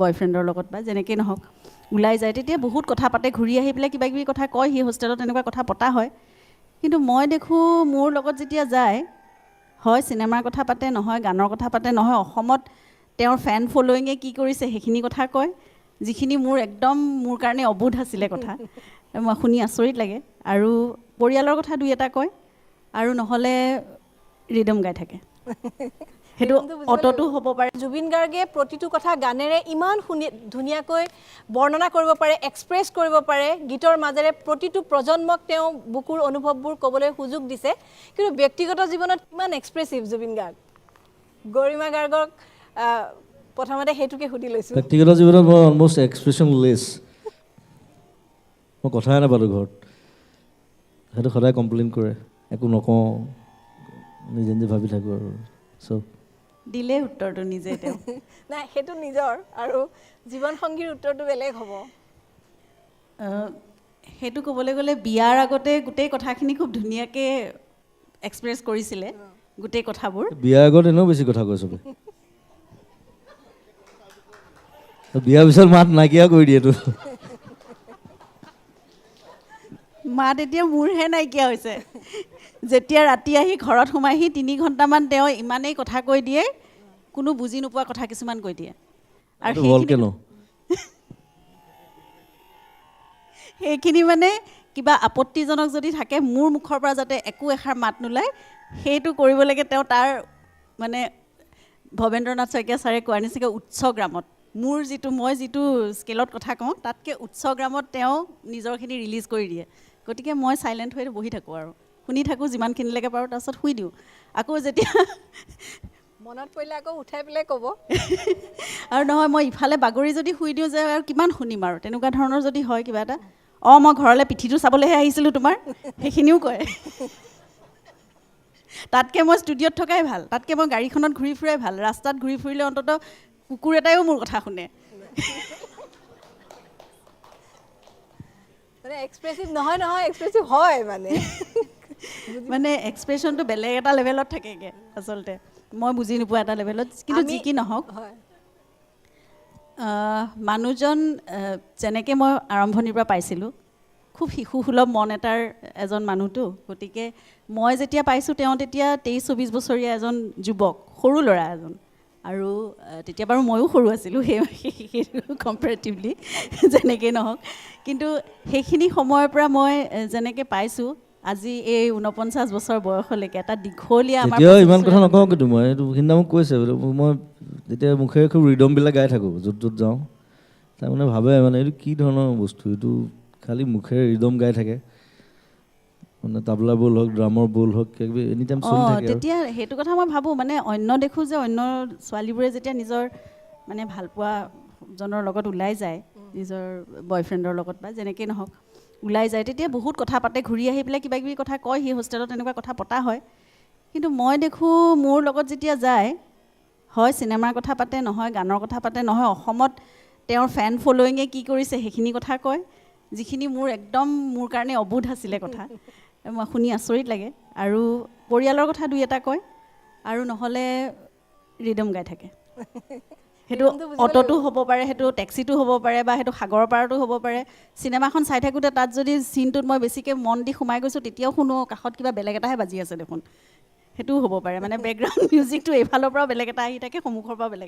বয়ফ্ৰেণ্ডৰ লগত বা যেনেকৈ নহওক ওলাই যায় তেতিয়া বহুত কথা পাতে ঘূৰি আহি পেলাই কিবা কিবি কথা কয় সি হোষ্টেলত তেনেকুৱা কথা পতা হয় কিন্তু মই দেখোঁ মোৰ লগত যেতিয়া যায় হয় চিনেমাৰ কথা পাতে নহয় গানৰ কথা পাতে নহয় অসমত তেওঁৰ ফেন ফল'য়িঙে কি কৰিছে সেইখিনি কথা কয় যিখিনি মোৰ একদম মোৰ কাৰণে অবোধ আছিলে কথা মই শুনি আচৰিত লাগে আৰু পৰিয়ালৰ কথা দুই এটা কয় আৰু নহ'লে ৰিদম গাই থাকে সেইটো অটটো হ'ব পাৰে জুবিন গাৰ্গে প্ৰতিটো কথা গানেৰে ইমান ধুনীয়াকৈ বৰ্ণনা কৰিব পাৰে এক্সপ্ৰেছ কৰিব পাৰে গীতৰ মাজেৰে প্ৰতিটো প্ৰজন্মক তেওঁ বুকুৰ অনুভৱবোৰ ক'বলৈ সুযোগ দিছে কিন্তু ব্যক্তিগত জীৱনত ইমান এক্সপ্ৰেছিভ জুবিন গাৰ্গ গৰিমা গাৰ্গক প্ৰথমতে সেইটোকে সুধি লৈছোঁ ব্যক্তিগত জীৱনত মই অলমষ্ট এক্সপ্ৰেছনলেছ মই কথাই নাপালোঁ ঘৰত সেইটো সদায় কমপ্লেইন কৰে একো নকওঁ নিজে নিজে ভাবি থাকোঁ আৰু চব দিলে উত্তৰটো নিজে তেওঁ নাই সেইটো নিজৰ আৰু জীৱন সংগীৰ উত্তৰটো বেলেগ হ'ব সেইটো ক'বলৈ গ'লে বিয়াৰ আগতে গোটেই কথাখিনি খুব ধুনীয়াকৈ এক্সপ্ৰেছ কৰিছিলে গোটেই কথাবোৰ বিয়াৰ আগত এনেও বেছি কথা কয় চবে বিয়াৰ পিছত মাত নাইকিয়া কৰি দিয়েতো মাত এতিয়া মোৰহে নাইকিয়া হৈছে যেতিয়া ৰাতি আহি ঘৰত সোমাইহি 3 ঘণ্টামান তেওঁ ইমানেই কথা কৈ দিয়ে কোনো বুজি নোপোৱা কথা কিছুমান কৈ দিয়ে আৰু সেইখিনি মানে কিবা আপত্তিজনক যদি থাকে মোৰ মুখৰ পৰা যাতে একো এষাৰ মাত নোলায় সেইটো কৰিব লাগে তেওঁ তাৰ মানে ভৱেন্দ্ৰনাথ শইকীয়া ছাৰে কোৱাৰ নিচিনাকৈ উচ্চগ্ৰামত মোৰ মই যিটো স্কেলত কথা কওঁ তাতকৈ উচ্চগ্ৰামত তেওঁ নিজৰখিনি ৰিলিজ কৰি দিয়ে গতিকে মই চাইলেণ্ট হৈ বহি থাকোঁ আৰু শুনি থাকোঁ যিমানখিনিলৈকে পাৰোঁ তাৰপিছত শুই দিওঁ আকৌ যেতিয়া মনত পৰিলে আকৌ উঠাই পেলাই ক'ব আৰু নহয় মই ইফালে বাগৰি যদি শুই দিওঁ যে আৰু কিমান শুনিম আৰু তেনেকুৱা ধৰণৰ যদি হয় কিবা এটা মই ঘৰলৈ পিঠিটো চাবলৈহে আহিছিলোঁ তোমাৰ সেইখিনিও কয় তাতকৈ মই ষ্টুডিঅ'ত থকাই ভাল তাতকৈ মই গাড়ীখনত ঘূৰি ফুৰাই ভাল ৰাস্তাত ঘূৰি ফুৰিলে অন্ততঃ কুকুৰ এটাইও মোৰ কথা শুনে মানে এক্সপ্ৰেছিভ নহয় এক্সপ্ৰেছিভ হয় মানে এক্সপ্ৰেশ্যনটো বেলেগ এটা লেভেলত থাকেগৈ আচলতে মই বুজি নোপোৱা এটা লেভেলত কিন্তু যি কি নহওক মানুহজন যেনেকৈ মই আৰম্ভণিৰ পৰা পাইছিলোঁ খুব শিশুসুলভ মন এটাৰ এজন মানুহটো গতিকে মই যেতিয়া পাইছোঁ তেওঁ তেতিয়া 23-24 বছৰীয়া এজন যুৱক সৰু ল'ৰা এজন আৰু তেতিয়া বাৰু ময়ো সৰু আছিলোঁ সেইটো কম্পেৰেটিভলি যেনেকৈ নহওক কিন্তু সেইখিনি সময়ৰ পৰা মই যেনেকৈ পাইছোঁ আজি এই 49 বছৰ বয়সলৈকে এটা দীঘলীয়া তেতিয়াও ইমান কথা নকওঁ কিন্তু মই এইটো সিদিনা মোক কৈছে মই যেতিয়া মুখেৰে খুব ৰিদমবিলাক গাই থাকোঁ য'ত যাওঁ তাৰমানে ভাবে মানে এইটো কি ধৰণৰ বস্তু এইটো খালি মুখেৰে ৰিদম গাই থাকে মানে তাবলা বল হওক ড্ৰামৰ বল হওক কিবা এনি টাইম চলি থাকে তেতিয়া সেইটো কথা মই ভাবোঁ মানে অন্য দেখোঁ যে অন্য ছোৱালীবোৰে যেতিয়া নিজৰ মানে ভালপোৱাজনৰ লগত ওলাই যায় নিজৰ বয়ফ্ৰেণ্ডৰ লগত বা যেনেকৈ নহওক ওলাই যায় তেতিয়া বহুত কথা পাতে ঘূৰি আহি পেলাই কিবা কিবি কথা কয় সি হোষ্টেলত তেনেকুৱা কথা পতা হয় কিন্তু মই দেখোঁ মোৰ লগত যেতিয়া যায় হয় চিনেমাৰ কথা পাতে নহয় গানৰ কথা পাতে নহয় অসমত তেওঁৰ ফেন ফল'য়িঙে কি কৰিছে সেইখিনি কথা কয় যিখিনি মোৰ একদম মোৰ কাৰণে অবোধ আছিলে কথা মই শুনি আচৰিত লাগে আৰু পৰিয়ালৰ কথা দুই এটা কয় আৰু নহ'লে ৰিদম গাই থাকে সেইটো অটটো হ'ব পাৰে সেইটো টেক্সিটো হ'ব পাৰে বা সেইটো সাগৰৰ পাৰতো হ'ব পাৰে চিনেমাখন চাই থাকোঁতে তাত যদি চিনটোত মই বেছিকৈ মন দি সোমাই গৈছোঁ তেতিয়াও শুনো কাষত কিবা বেলেগ এটাহে বাজি আছে দেখোন সেইটোও হ'ব পাৰে মানে বেকগ্ৰাউণ্ড মিউজিকটো এইফালৰ পৰাও বেলেগ এটা আহি থাকে সন্মুখৰ পৰাও বেলেগ